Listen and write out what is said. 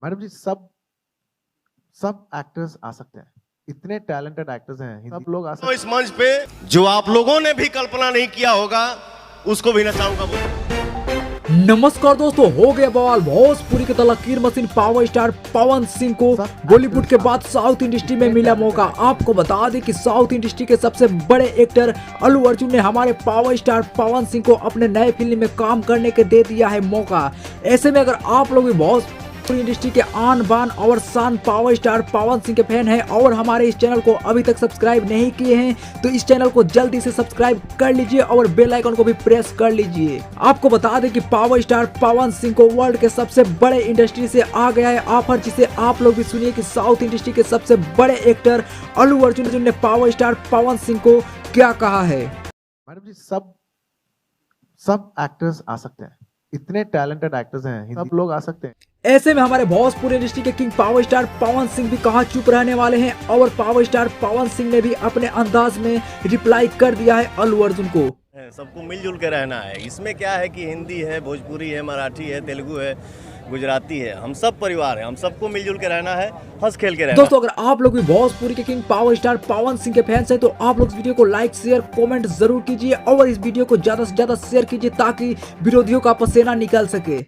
Madam जी सब सब actors आ सकते हैं, इतने टैलेंटेड एक्टर्स हैं, सब लोग आ तो सकते इस मंच पे जो आप लोगों ने भी कल्पना नहीं किया होगा उसको भी नचाऊंगा। नमस्कार दोस्तों, हो गया बवाल। भोजपुरी के लकीर machine power star Pawan Singh को बॉलीवुड के बाद साउथ इंडस्ट्री में मिला मौका। आपको बता दें कि साउथ इंडस्ट्री के सबसे बड़े एक्टर अल्लू अर्जुन ने हमारे पावर स्टार पवन सिंह को अपने नए फिल्म में काम करने के दे दिया है मौका। ऐसे में अगर आप लोग भी भोजपुरी इंडस्ट्री के आन बान और शान पावर स्टार पवन सिंह के फैन हैं और हमारे इस चैनल को अभी तक सब्सक्राइब नहीं किए हैं तो इस चैनल को जल्दी से सब्सक्राइब कर लीजिए और बेल आइकन को भी प्रेस कर लीजिए। आपको बता दें कि पावर स्टार पवन सिंह को वर्ल्ड के सबसे बड़े इंडस्ट्री से आ गया है ऑफर, जिसे आप लोग भी सुनिए कि साउथ इंडस्ट्री के सबसे बड़े एक्टर अल्लू अर्जुन ने पावर स्टार पवन सिंह को क्या कहा है। मैडम जी सब एक्टर्स आ सकते हैं, इतने टैलेंटेड एक्टर्स हैं, सब लोग आ सकते हैं। ऐसे में हमारे भोजपुरी इंडस्ट्री के king power star Pawan Singh भी कहाँ चुप रहने वाले हैं और पावर स्टार पवन सिंह ने भी अपने अंदाज में रिप्लाई कर दिया है अल्लू अर्जुन को। सबको मिलजुल के रहना है। इसमें क्या है कि हिंदी है, भोजपुरी है, मराठी है, तेलुगु है, गुजराती है, हम सब परिवार है, हम सबको मिलजुल के रहना है, हंस खेल के रहना। दोस्तों अगर आप लोग भी भोजपुरी के king power star Pawan Singh के फैंस हैं तो आप लोग इस वीडियो को लाइक शेयर कमेंट जरूर कीजिए और इस वीडियो को ज्यादा से ज्यादा शेयर कीजिए ताकि विरोधियों का पसीना निकल सके।